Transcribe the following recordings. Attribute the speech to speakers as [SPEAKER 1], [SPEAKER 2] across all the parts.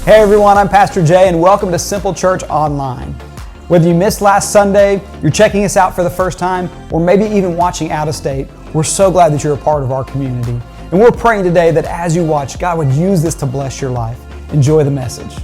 [SPEAKER 1] Hey everyone, I'm Pastor Jay and welcome to Simple Church Online. Whether you missed last Sunday, you're checking us out for the first time, or maybe even watching out of state, we're so glad that you're a part of our community. And we're praying today that as you watch, God would use this to bless your life. Enjoy the message.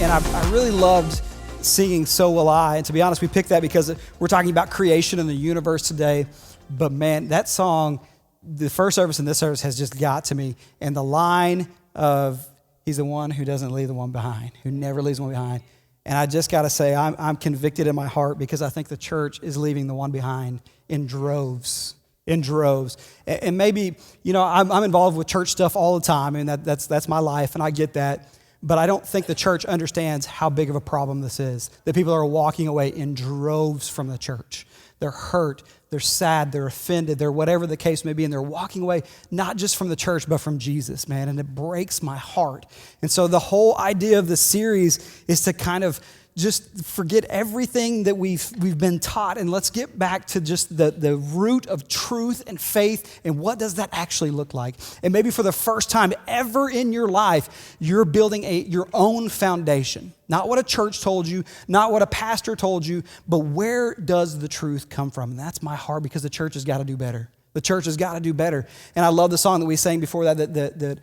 [SPEAKER 1] And I really loved singing So Will I. And to be honest, we picked that because we're talking about creation and the universe today. But man, that song, the first service and this service has just got to me. And the line of, he's the one who doesn't leave the one behind, who never leaves the one behind. And I just got to say, I'm convicted in my heart because I think the church is leaving the one behind in droves. And maybe, you know, I'm involved with church stuff all the time, and that's my life, and I get that. But I don't think the church understands how big of a problem this is, that people are walking away in droves from the church. They're hurt, they're sad, they're offended, they're whatever the case may be, and they're walking away not just from the church, but from Jesus, man, and it breaks my heart. And so the whole idea of the series is to kind of just forget everything that we've been taught, and let's get back to just the root of truth and faith, and what does that actually look like? And maybe for the first time ever in your life, you're building your own foundation. Not what a church told you, not what a pastor told you, but where does the truth come from? And that's my heart, because the church has got to do better. The church has got to do better. And I love the song that we sang before that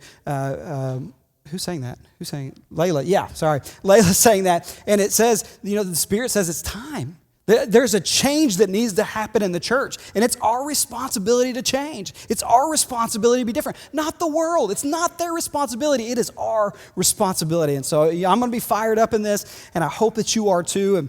[SPEAKER 1] who sang that? Who sang it? Layla. Yeah, sorry. Layla sang that. And it says, you know, the Spirit says it's time. There's a change that needs to happen in the church. And it's our responsibility to change. It's our responsibility to be different. Not the world. It's not their responsibility. It is our responsibility. And so I'm going to be fired up in this, and I hope that you are too. And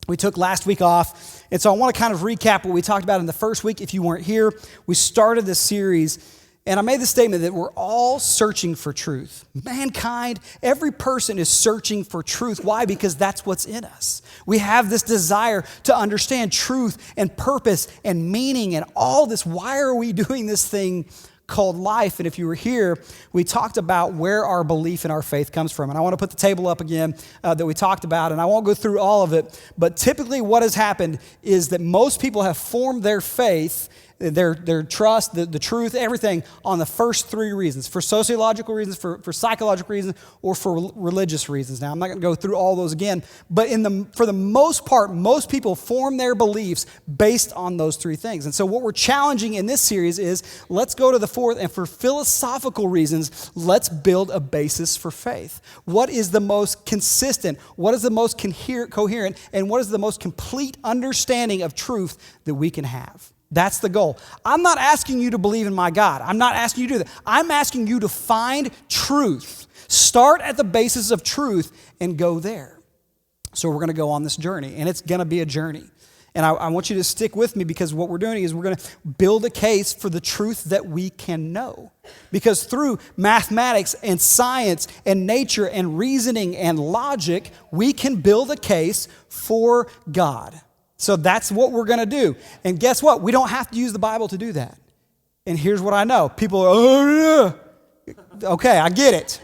[SPEAKER 1] we took last week off. And so I want to kind of recap what we talked about in the first week. If you weren't here, we started this series, and I made the statement that we're all searching for truth. Mankind, every person is searching for truth. Why? Because that's what's in us. We have this desire to understand truth and purpose and meaning and all this. Why are we doing this thing called life? And if you were here, we talked about where our belief and our faith comes from. And I want to put the table up again that we talked about, and I won't go through all of it, but typically what has happened is that most people have formed their faith, their trust, the truth, everything on the first three reasons: for sociological reasons, for psychological reasons, or for religious reasons. Now, I'm not going to go through all those again, but for the most part, most people form their beliefs based on those three things. And so what we're challenging in this series is, let's go to the fourth, and for philosophical reasons, let's build a basis for faith. What is the most consistent? What is the most coherent? And what is the most complete understanding of truth that we can have? That's the goal. I'm not asking you to believe in my God. I'm not asking you to do that. I'm asking you to find truth. Start at the basis of truth and go there. So we're going to go on this journey, and it's going to be a journey. And I want you to stick with me, because what we're doing is we're going to build a case for the truth that we can know. Because through mathematics and science and nature and reasoning and logic, we can build a case for God. So that's what we're going to do. And guess what? We don't have to use the Bible to do that. And here's what I know. People are, oh, yeah. Okay, I get it.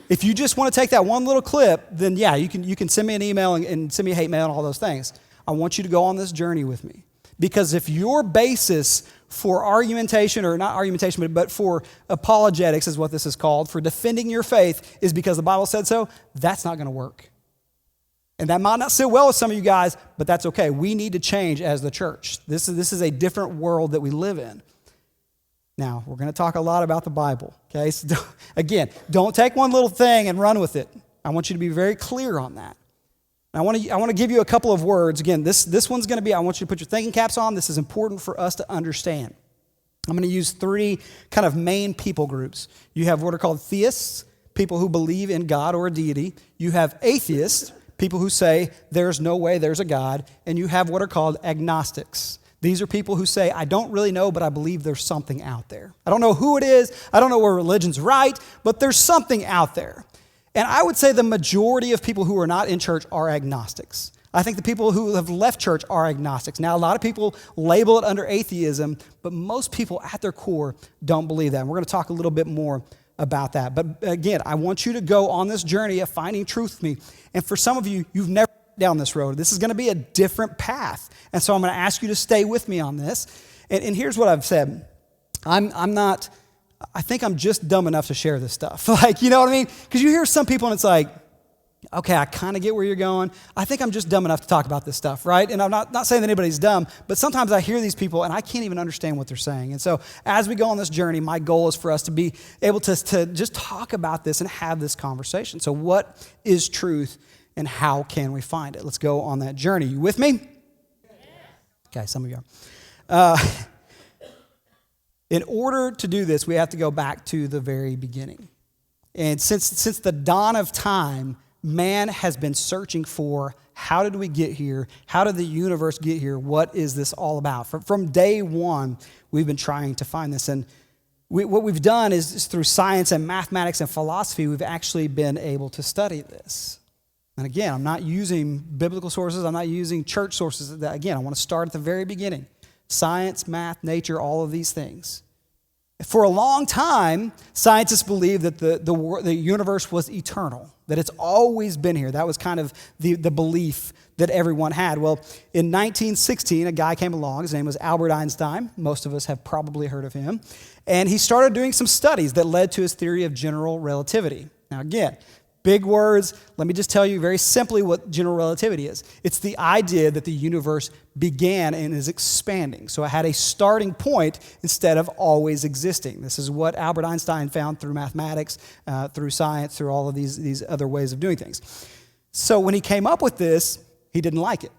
[SPEAKER 1] If you just want to take that one little clip, then yeah, you can send me an email and send me a hate mail and all those things. I want you to go on this journey with me. Because if your basis for argumentation, or not argumentation, but for apologetics is what this is called, for defending your faith is because the Bible said so, that's not going to work. And that might not sit well with some of you guys, but that's okay. We need to change as the church. This is a different world that we live in. Now, we're going to talk a lot about the Bible, okay? So again, don't take one little thing and run with it. I want you to be very clear on that. And I want to give you a couple of words. Again, this one's going to be, I want you to put your thinking caps on. This is important for us to understand. I'm going to use three kind of main people groups. You have what are called theists, people who believe in God or a deity. You have atheists, people who say there's no way there's a God. And you have what are called agnostics. These are people who say, I don't really know, but I believe there's something out there. I don't know who it is. I don't know where religion's right, but there's something out there. And I would say the majority of people who are not in church are agnostics. I think the people who have left church are agnostics. Now, a lot of people label it under atheism, but most people at their core don't believe that. And we're going to talk a little bit more about that. But again, I want you to go on this journey of finding truth with me. And for some of you, you've never been down this road. This is going to be a different path. And so I'm going to ask you to stay with me on this. And here's what I've said. I think I'm just dumb enough to share this stuff. Like, you know what I mean? Because you hear some people and it's like, okay, I kind of get where you're going. I think I'm just dumb enough to talk about this stuff, right? And I'm not saying that anybody's dumb, but sometimes I hear these people and I can't even understand what they're saying. And so as we go on this journey, my goal is for us to be able to just talk about this and have this conversation. So what is truth and how can we find it? Let's go on that journey. You with me? Okay, some of you are. In order to do this, we have to go back to the very beginning. And since the dawn of time, man has been searching for how did we get here? How did the universe get here? What is this all about? From day one, we've been trying to find this. And what we've done is through science and mathematics and philosophy, we've actually been able to study this. And again, I'm not using biblical sources. I'm not using church sources. Again, I want to start at the very beginning. Science, math, nature, all of these things. For a long time, scientists believed that the universe was eternal, that it's always been here. That was kind of the belief that everyone had. Well, in 1916, a guy came along. His name was Albert Einstein. Most of us have probably heard of him. And he started doing some studies that led to his theory of general relativity. Now, again, big words. Let me just tell you very simply what general relativity is. It's the idea that the universe began and is expanding. So it had a starting point instead of always existing. This is what Albert Einstein found through mathematics, through science, through all of these other ways of doing things. So when he came up with this, he didn't like it.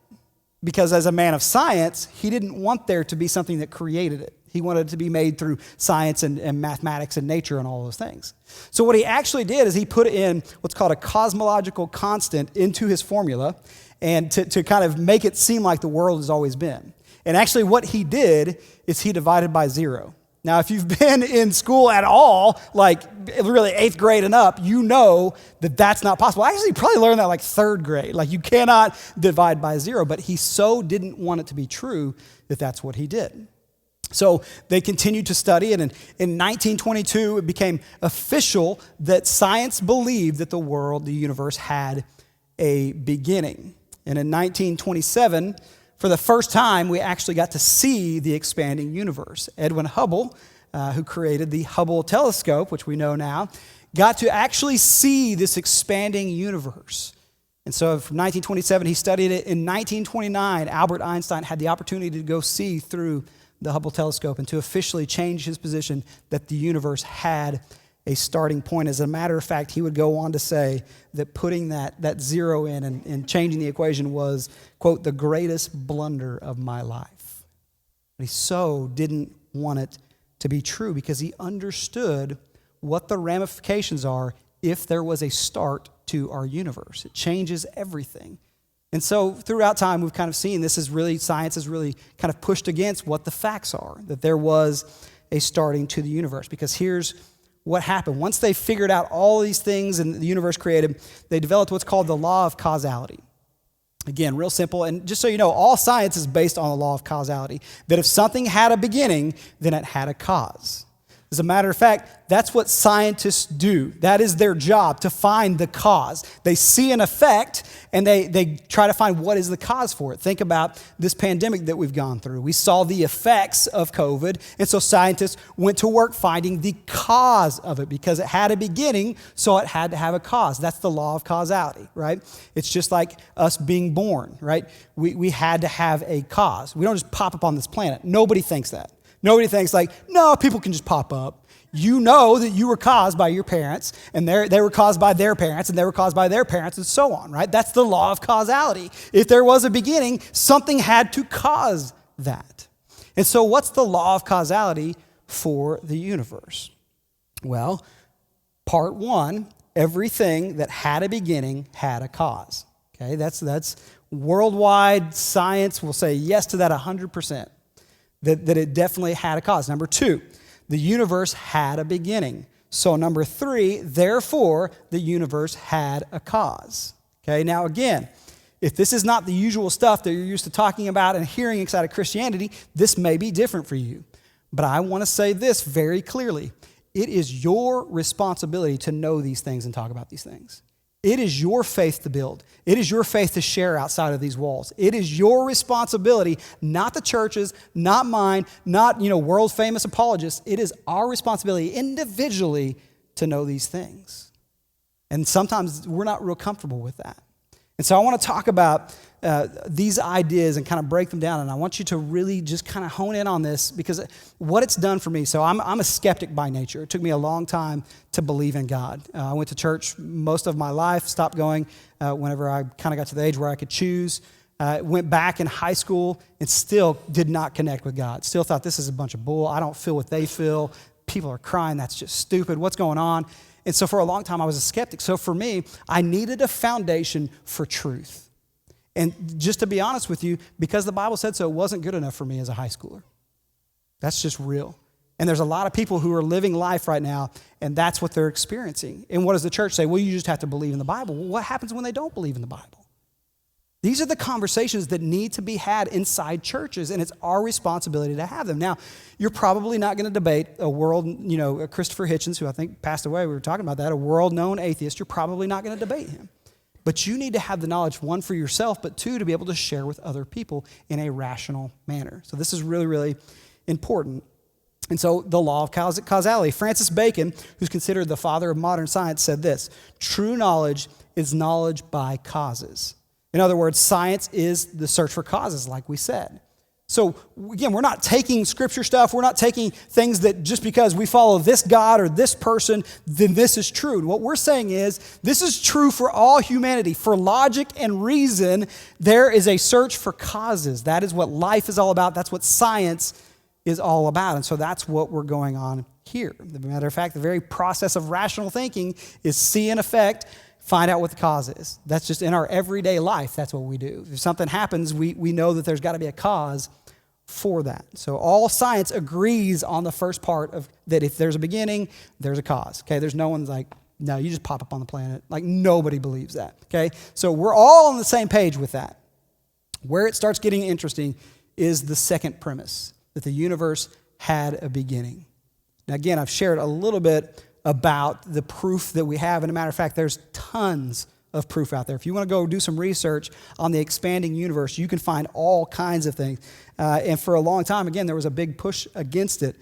[SPEAKER 1] Because as a man of science, he didn't want there to be something that created it. He wanted it to be made through science and mathematics and nature and all those things. So what he actually did is he put in what's called a cosmological constant into his formula and to kind of make it seem like the world has always been. And actually what he did is he divided by zero. Now, if you've been in school at all, like really 8th grade and up, you know that that's not possible. I actually probably learned that like 3rd grade. Like you cannot divide by zero, but he so didn't want it to be true that that's what he did. So they continued to study it, and in 1922, it became official that science believed that the universe had a beginning. And in 1927, for the first time, we actually got to see the expanding universe. Edwin Hubble, who created the Hubble telescope, which we know now, got to actually see this expanding universe. And so from 1927, he studied it. In 1929, Albert Einstein had the opportunity to go see through the Hubble telescope and to officially change his position that the universe had a starting point. As a matter of fact, he would go on to say that putting that zero in and changing the equation was, quote, the greatest blunder of my life. But he so didn't want it to be true because he understood what the ramifications are if there was a start to our universe. It changes everything. And so throughout time, we've kind of seen science has really kind of pushed against what the facts are, that there was a starting to the universe. Because here's what happened. Once they figured out all these things and the universe created, they developed what's called the law of causality. Again, real simple. And just so you know, all science is based on the law of causality, that if something had a beginning, then it had a cause. As a matter of fact, that's what scientists do. That is their job, to find the cause. They see an effect, and they try to find what is the cause for it. Think about this pandemic that we've gone through. We saw the effects of COVID, and so scientists went to work finding the cause of it because it had a beginning, so it had to have a cause. That's the law of causality, right? It's just like us being born, right? We had to have a cause. We don't just pop up on this planet. Nobody thinks that. Nobody thinks like, no, people can just pop up. You know that you were caused by your parents, and they were caused by their parents, and they were caused by their parents, and so on, right? That's the law of causality. If there was a beginning, something had to cause that. And so what's the law of causality for the universe? Well, part one, everything that had a beginning had a cause. Okay, that's worldwide science will say yes to that 100%. That it definitely had a cause. Number two, the universe had a beginning. So number three, therefore, the universe had a cause. Okay, now again, if this is not the usual stuff that you're used to talking about and hearing inside of Christianity, this may be different for you. But I want to say this very clearly. It is your responsibility to know these things and talk about these things. It is your faith to build. It is your faith to share outside of these walls. It is your responsibility, not the church's, not mine, not, world famous apologists. It is our responsibility individually to know these things. And sometimes we're not real comfortable with that. And so I want to talk about these ideas and kind of break them down. And I want you to really just kind of hone in on this because what it's done for me. So I'm a skeptic by nature. It took me a long time to believe in God. I went to church most of my life, stopped going whenever I kind of got to the age where I could choose. Went back in high school and still did not connect with God. Still thought this is a bunch of bull. I don't feel what they feel. People are crying. That's just stupid. What's going on? And so for a long time, I was a skeptic. So for me, I needed a foundation for truth. And just to be honest with you, because the Bible said so, it wasn't good enough for me as a high schooler. That's just real. And there's a lot of people who are living life right now, and that's what they're experiencing. And what does the church say? Well, you just have to believe in the Bible. Well, what happens when they don't believe in the Bible? These are the conversations that need to be had inside churches, and it's our responsibility to have them. Now, you're probably not going to debate a Christopher Hitchens, who I think passed away. We were talking about that, a world-known atheist. You're probably not going to debate him. But you need to have the knowledge, one, for yourself, but two, to be able to share with other people in a rational manner. So this is really, really important. And so the law of causality. Francis Bacon, who's considered the father of modern science, said this: true knowledge is knowledge by causes. In other words, science is the search for causes, like we said. So again, we're not taking scripture stuff. We're not taking things that just because we follow this God or this person, then this is true. What we're saying is this is true for all humanity. For logic and reason, there is a search for causes. That is what life is all about. That's what science is all about. And so that's what we're going on here. As a matter of fact, the very process of rational thinking is see an effect, find out what the cause is. That's just in our everyday life. That's what we do. If something happens, we know that there's got to be a cause for that. So all science agrees on the first part of that. If there's a beginning, there's a cause. Okay, there's no one's like, no, you just pop up on the planet. Like nobody believes that. Okay, so we're all on the same page with that. Where it starts getting interesting is the second premise, that the universe had a beginning. Now again, I've shared a little bit about the proof that we have. And a matter of fact, there's tons of proof out there. If you want to go do some research on the expanding universe, you can find all kinds of things. And for a long time, again, there was a big push against it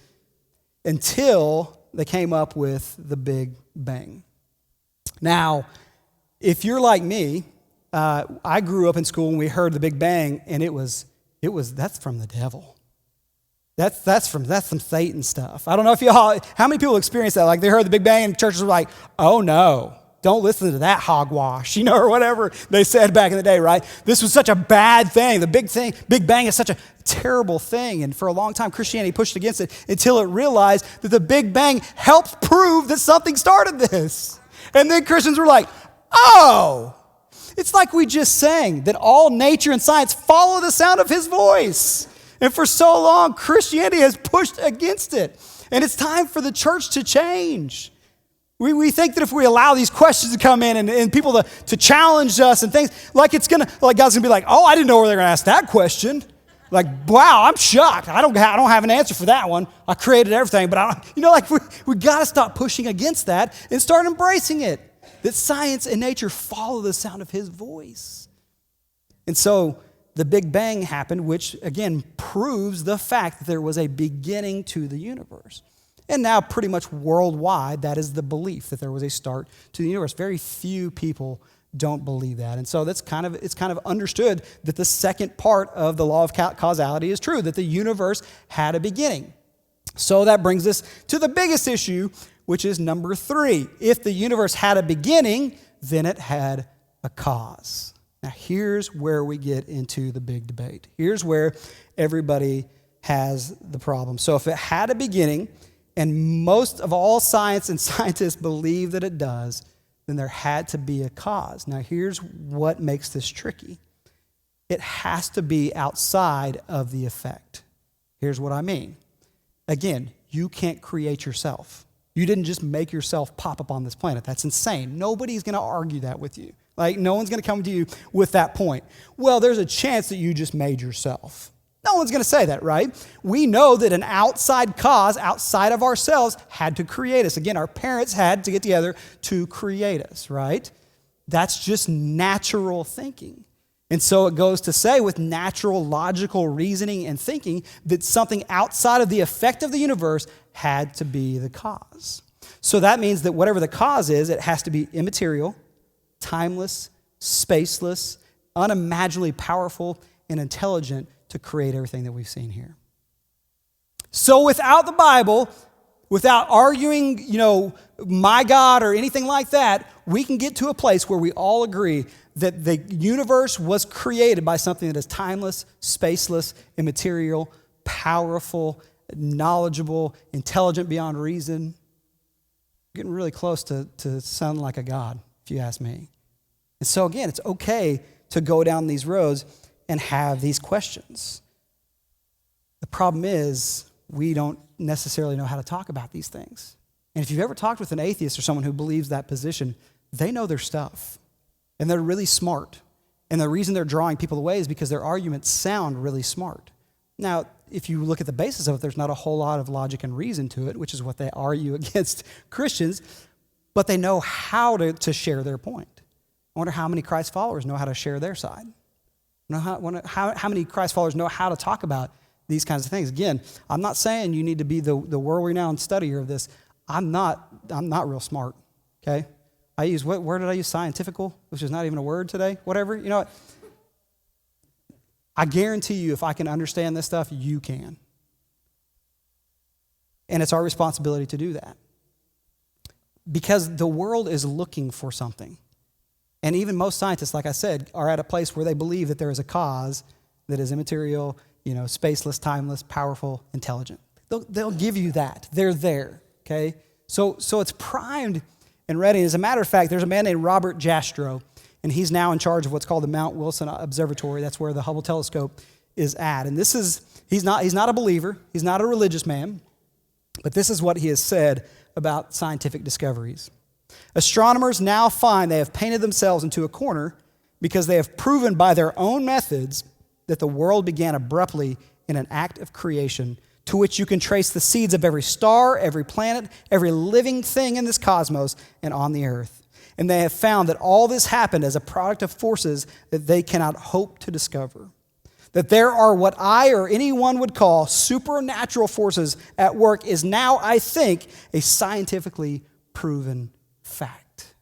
[SPEAKER 1] until they came up with the Big Bang. Now, if you're like me, I grew up in school and we heard the Big Bang, and that's from the devil. That's some Satan stuff. I don't know if how many people experience that? Like they heard the Big Bang and churches were like, oh no, don't listen to that hogwash, or whatever they said back in the day, right? This was such a bad thing. The Big Bang is such a terrible thing. And for a long time, Christianity pushed against it until it realized that the Big Bang helped prove that something started this. And then Christians were like, oh, it's like we just sang that all nature and science follow the sound of his voice. And for so long, Christianity has pushed against it. And it's time for the church to change. We think that if we allow these questions to come in and people to challenge us and things, like God's gonna be like, oh, I didn't know where they're gonna ask that question. Like, wow, I'm shocked. I don't have an answer for that one. I created everything, but we gotta stop pushing against that and start embracing it. That science and nature follow the sound of his voice. And so the Big Bang happened, which again proves the fact that there was a beginning to the universe. And now pretty much worldwide, that is the belief that there was a start to the universe. Very few people don't believe that. And so it's kind of understood that the second part of the law of causality is true, that the universe had a beginning. So that brings us to the biggest issue, which is number 3. If the universe had a beginning, then it had a cause. Now, here's where we get into the big debate. Here's where everybody has the problem. So if it had a beginning, and most of all science and scientists believe that it does, then there had to be a cause. Now, here's what makes this tricky. It has to be outside of the effect. Here's what I mean. Again, you can't create yourself. You didn't just make yourself pop up on this planet. That's insane. Nobody's going to argue that with you. Like, no one's going to come to you with that point. Well, there's a chance that you just made yourself. No one's going to say that, right? We know that an outside cause, outside of ourselves, had to create us. Again, our parents had to get together to create us, right? That's just natural thinking. And so it goes to say, with natural, logical reasoning and thinking, that something outside of the effect of the universe had to be the cause. So that means that whatever the cause is, it has to be immaterial, timeless, spaceless, unimaginably powerful, and intelligent to create everything that we've seen here. So without the Bible, without arguing, my God or anything like that, we can get to a place where we all agree that the universe was created by something that is timeless, spaceless, immaterial, powerful, knowledgeable, intelligent beyond reason. Getting really close to sounding like a God, if you ask me. And so again, it's okay to go down these roads and have these questions. The problem is we don't necessarily know how to talk about these things. And if you've ever talked with an atheist or someone who believes that position, they know their stuff. And they're really smart. And the reason they're drawing people away is because their arguments sound really smart. Now, if you look at the basis of it, there's not a whole lot of logic and reason to it, which is what they argue against Christians, but they know how to share their point. I wonder how many Christ followers know how to share their side. How many Christ followers know how to talk about these kinds of things. Again, I'm not saying you need to be the world-renowned studier of this. I'm not real smart, okay? What word did I use? Scientifical, which is not even a word today, whatever. You know what? I guarantee you if I can understand this stuff, you can. And it's our responsibility to do that. Because the world is looking for something. And even most scientists, like I said, are at a place where they believe that there is a cause that is immaterial, spaceless, timeless, powerful, intelligent. They'll give you that. They're there, okay? So it's primed and ready. As a matter of fact, there's a man named Robert Jastrow, and he's now in charge of what's called the Mount Wilson Observatory. That's where the Hubble telescope is at. And he's not a believer. He's not a religious man. But this is what he has said about scientific discoveries. Astronomers now find they have painted themselves into a corner because they have proven by their own methods that the world began abruptly in an act of creation to which you can trace the seeds of every star, every planet, every living thing in this cosmos and on the earth. And they have found that all this happened as a product of forces that they cannot hope to discover. That there are what I or anyone would call supernatural forces at work is now, I think, a scientifically proven fact.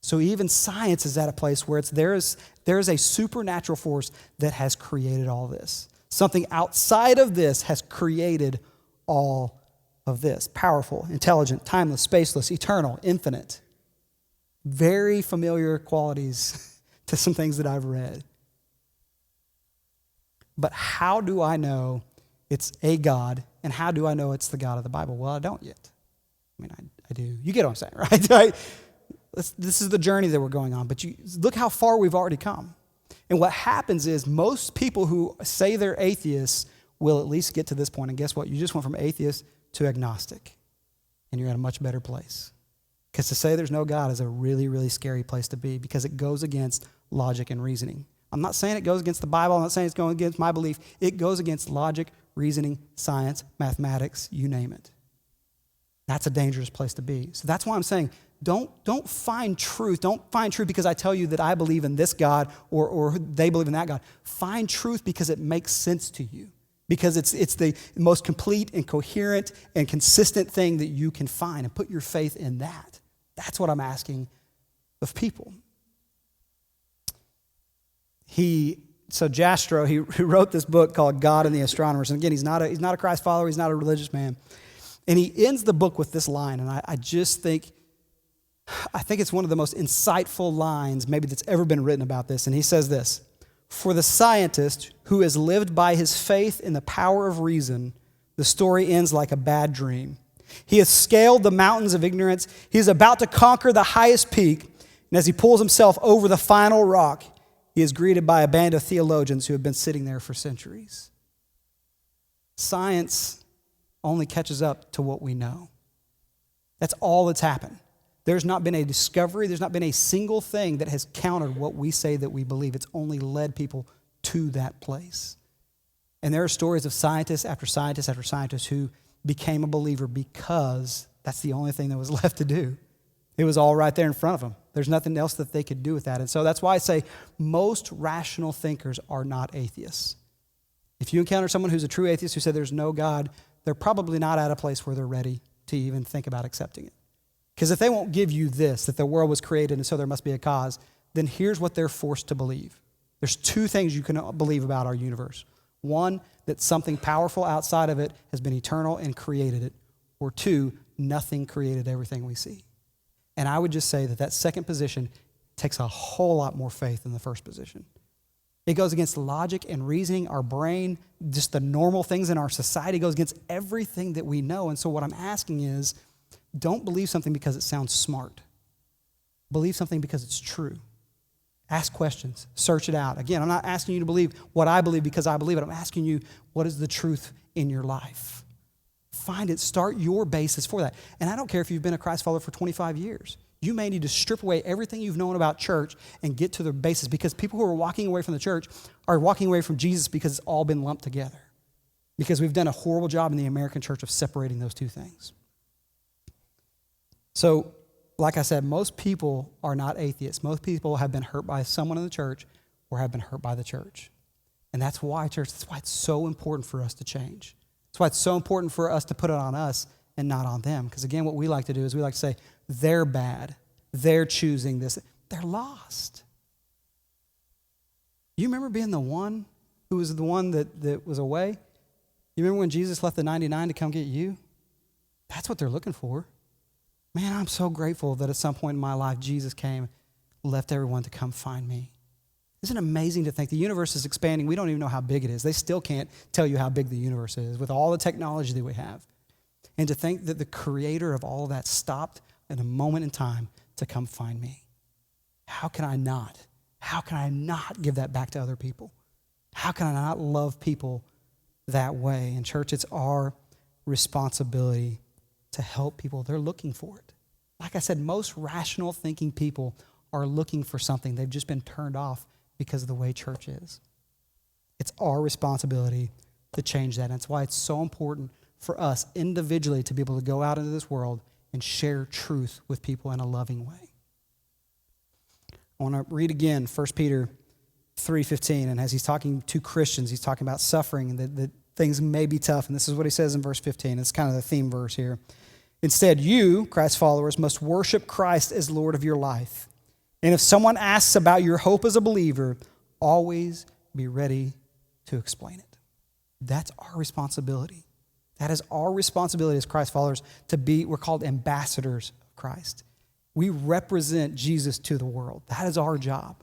[SPEAKER 1] So even science is at a place where there is a supernatural force that has created all this. Something outside of this has created all of this. Powerful, intelligent, timeless, spaceless, eternal, infinite. Very familiar qualities to some things that I've read. But how do I know it's a God, and how do I know it's the God of the Bible? Well, I don't yet. I mean, I do. You get what I'm saying, right? This is the journey that we're going on, but look how far we've already come. And what happens is most people who say they're atheists will at least get to this point, and guess what? You just went from atheist to agnostic, and you're at a much better place. Because to say there's no God is a really, really scary place to be because it goes against logic and reasoning. I'm not saying it goes against the Bible. I'm not saying it's going against my belief. It goes against logic, reasoning, science, mathematics, you name it. That's a dangerous place to be. So that's why I'm saying don't find truth. Don't find truth because I tell you that I believe in this God or they believe in that God. Find truth because it makes sense to you. Because it's the most complete and coherent and consistent thing that you can find, and put your faith in that. That's what I'm asking of people. Jastrow, he wrote this book called God and the Astronomers. And again, he's not a Christ follower. He's not a religious man. And he ends the book with this line. And I think it's one of the most insightful lines maybe that's ever been written about this. And he says this: for the scientist who has lived by his faith in the power of reason, the story ends like a bad dream. He has scaled the mountains of ignorance. He is about to conquer the highest peak. And as he pulls himself over the final rock, he is greeted by a band of theologians who have been sitting there for centuries. Science only catches up to what we know. That's all that's happened. There's not been a discovery. There's not been a single thing that has countered what we say that we believe. It's only led people to that place. And there are stories of scientists after scientists after scientists who became a believer because that's the only thing that was left to do. It was all right there in front of them. There's nothing else that they could do with that. And so that's why I say most rational thinkers are not atheists. If you encounter someone who's a true atheist who said there's no God, they're probably not at a place where they're ready to even think about accepting it. Because if they won't give you this, that the world was created and so there must be a cause, then here's what they're forced to believe. There's two things you can believe about our universe. One, that something powerful outside of it has been eternal and created it. Or two, nothing created everything we see. And I would just say that second position takes a whole lot more faith than the first position. It goes against logic and reasoning, our brain, just the normal things in our society. It goes against everything that we know. And so what I'm asking is, don't believe something because it sounds smart. Believe something because it's true. Ask questions. Search it out. Again, I'm not asking you to believe what I believe because I believe it. I'm asking you, what is the truth in your life? Find it. Start your basis for that. And I don't care if you've been a Christ follower for 25 years. You may need to strip away everything you've known about church and get to the basis, because people who are walking away from the church are walking away from Jesus because it's all been lumped together. Because we've done a horrible job in the American church of separating those two things. So, like I said, most people are not atheists. Most people have been hurt by someone in the church or have been hurt by the church. And that's why, church, that's why it's so important for us to change. That's why it's so important for us to put it on us and not on them. Because again, what we like to do is we like to say, they're bad. They're choosing this. They're lost. You remember being the one who was the one that was away? You remember when Jesus left the 99 to come get you? That's what they're looking for. Man, I'm so grateful that at some point in my life, Jesus came, left everyone to come find me. Isn't it amazing to think the universe is expanding? We don't even know how big it is. They still can't tell you how big the universe is with all the technology that we have. And to think that the creator of all of that stopped in a moment in time to come find me. How can I not? How can I not give that back to other people? How can I not love people that way? And church, it's our responsibility to help people. They're looking for it. Like I said, most rational thinking people are looking for something. They've just been turned off because of the way church is. It's our responsibility to change that. And that's why it's so important for us individually to be able to go out into this world and share truth with people in a loving way. I want to read again 1 Peter 3:15. And as he's talking to Christians, he's talking about suffering and that things may be tough. And this is what he says in verse 15. It's kind of the theme verse here. Instead, you, Christ's followers, must worship Christ as Lord of your life. And if someone asks about your hope as a believer, always be ready to explain it. That's our responsibility. That is our responsibility as Christ followers to be, we're called ambassadors of Christ. We represent Jesus to the world. That is our job.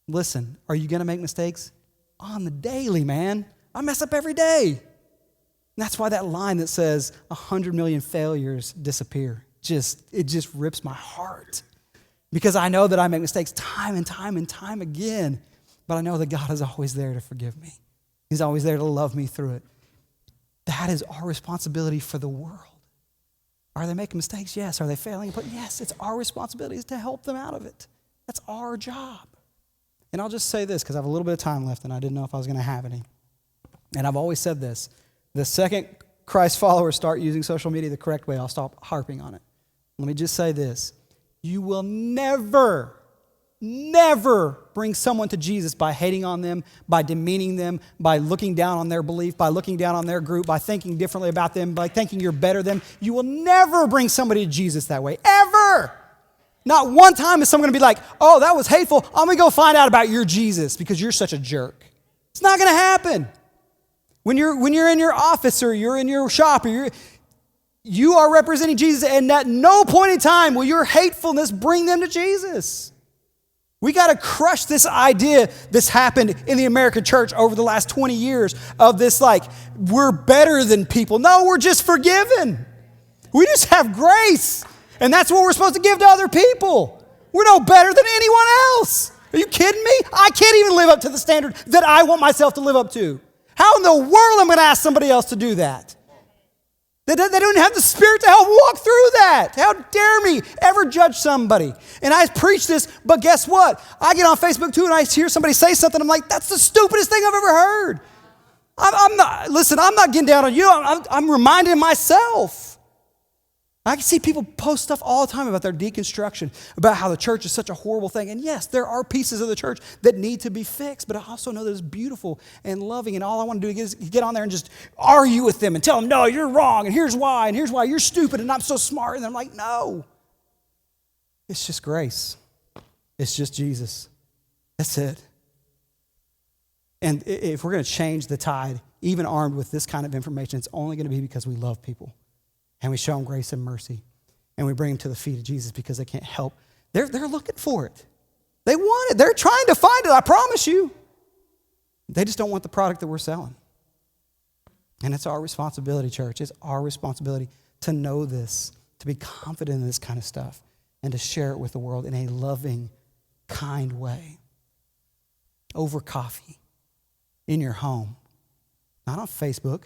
[SPEAKER 1] Listen, are you going to make mistakes? On the daily, man. I mess up every day. And that's why that line that says 100 million failures disappear, it just rips my heart. Because I know that I make mistakes time and time and time again, but I know that God is always there to forgive me. He's always there to love me through it. That is our responsibility for the world. Are they making mistakes? Yes. Are they failing? But yes, it's our responsibility to help them out of it. That's our job. And I'll just say this because I have a little bit of time left and I didn't know if I was going to have any. And I've always said this. The second Christ followers start using social media the correct way, I'll stop harping on it. Let me just say this. You will never bring someone to Jesus by hating on them, by demeaning them, by looking down on their belief, by looking down on their group, by thinking differently about them, by thinking you're better than them. You will never bring somebody to Jesus that way, ever. Not one time is someone going to be like, oh, that was hateful. I'm going to go find out about your Jesus because you're such a jerk. It's not going to happen. When you're in your office or you're in your shop or you are representing Jesus, and at no point in time will your hatefulness bring them to Jesus. We got to crush this idea that's happened in the American church over the last 20 years of this like, we're better than people. No, we're just forgiven. We just have grace. And that's what we're supposed to give to other people. We're no better than anyone else. Are you kidding me? I can't even live up to the standard that I want myself to live up to. How in the world am I going to ask somebody else to do that? They don't have the Spirit to help walk through that. How dare me ever judge somebody? And I preach this, but guess what? I get on Facebook too and I hear somebody say something. I'm like, that's the stupidest thing I've ever heard. I'm not getting down on you. I'm reminding myself. I can see people post stuff all the time about their deconstruction, about how the church is such a horrible thing. And yes, there are pieces of the church that need to be fixed, but I also know that it's beautiful and loving, and all I want to do is get on there and just argue with them and tell them, no, you're wrong, and here's why you're stupid and I'm so smart. And I'm like, no. It's just grace. It's just Jesus. That's it. And if we're going to change the tide, even armed with this kind of information, it's only going to be because we love people. And we show them grace and mercy. And we bring them to the feet of Jesus because they can't help. They're looking for it. They want it. They're trying to find it, I promise you. They just don't want the product that we're selling. And it's our responsibility, church. It's our responsibility to know this, to be confident in this kind of stuff, and to share it with the world in a loving, kind way. Over coffee, in your home, not on Facebook,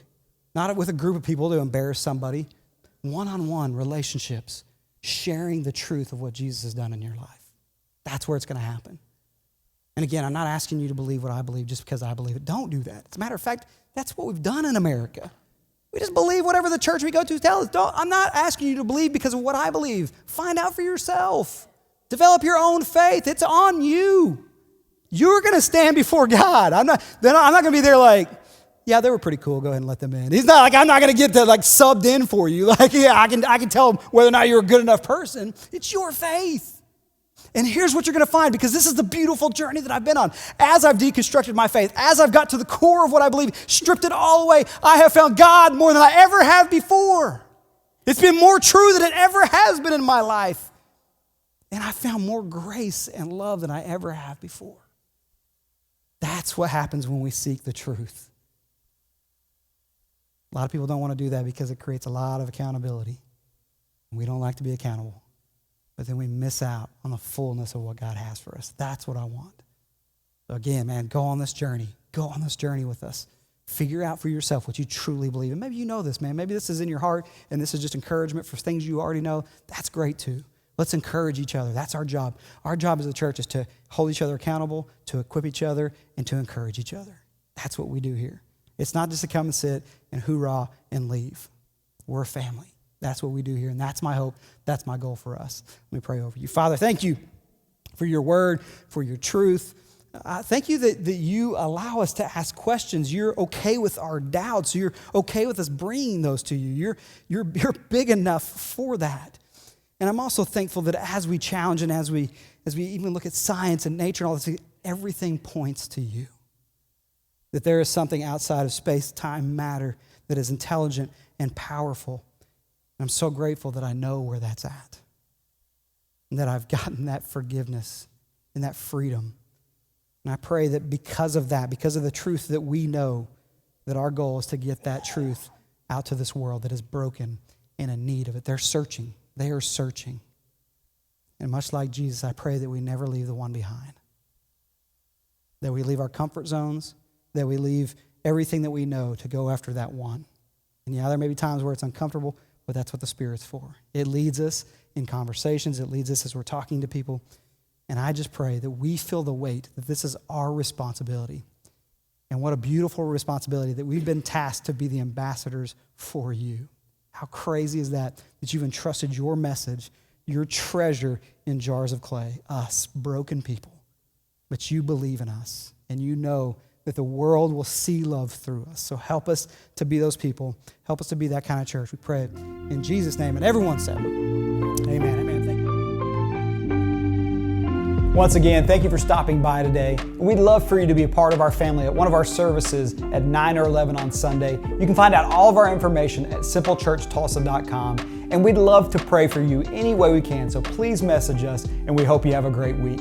[SPEAKER 1] not with a group of people to embarrass somebody. One-on-one relationships, sharing the truth of what Jesus has done in your life. That's where it's going to happen. And again, I'm not asking you to believe what I believe just because I believe it. Don't do that. As a matter of fact, that's what we've done in America. We just believe whatever the church we go to tells us. I'm not asking you to believe because of what I believe. Find out for yourself. Develop your own faith. It's on you. You're going to stand before God. I'm not going to be there like, yeah, they were pretty cool. Go ahead and let them in. He's not like, I'm not going to get like subbed in for you. Like, yeah, I can tell them whether or not you're a good enough person. It's your faith. And here's what you're going to find, because this is the beautiful journey that I've been on. As I've deconstructed my faith, as I've got to the core of what I believe, stripped it all away, I have found God more than I ever have before. It's been more true than it ever has been in my life. And I found more grace and love than I ever have before. That's what happens when we seek the truth. A lot of people don't want to do that because it creates a lot of accountability. We don't like to be accountable. But then we miss out on the fullness of what God has for us. That's what I want. So again, man, go on this journey. Go on this journey with us. Figure out for yourself what you truly believe. And maybe you know this, man. Maybe this is in your heart and this is just encouragement for things you already know. That's great too. Let's encourage each other. That's our job. Our job as a church is to hold each other accountable, to equip each other, and to encourage each other. That's what we do here. It's not just to come and sit and hoorah and leave. We're a family. That's what we do here, and that's my hope. That's my goal for us. Let me pray over you. Father, thank you for your word, for your truth. Thank you that you allow us to ask questions. You're okay with our doubts. You're okay with us bringing those to you. You're big enough for that. And I'm also thankful that as we challenge and as we even look at science and nature and all this, everything points to you. That there is something outside of space, time, matter that is intelligent and powerful. And I'm so grateful that I know where that's at. And that I've gotten that forgiveness and that freedom. And I pray that because of that, because of the truth that we know, that our goal is to get that truth out to this world that is broken and in need of it. They're searching. They are searching. And much like Jesus, I pray that we never leave the one behind. That we leave our comfort zones, that we leave everything that we know to go after that one. And yeah, there may be times where it's uncomfortable, but that's what the Spirit's for. It leads us in conversations. It leads us as we're talking to people. And I just pray that we feel the weight, that this is our responsibility. And what a beautiful responsibility that we've been tasked to be the ambassadors for you. How crazy is that you've entrusted your message, your treasure in jars of clay, us, broken people. But you believe in us, and you know that the world will see love through us. So help us to be those people. Help us to be that kind of church. We pray it in Jesus' name. And everyone said, amen, amen. Thank you. Once again, thank you for stopping by today. We'd love for you to be a part of our family at one of our services at 9 or 11 on Sunday. You can find out all of our information at simplechurchtulsa.com. And we'd love to pray for you any way we can. So please message us, and we hope you have a great week.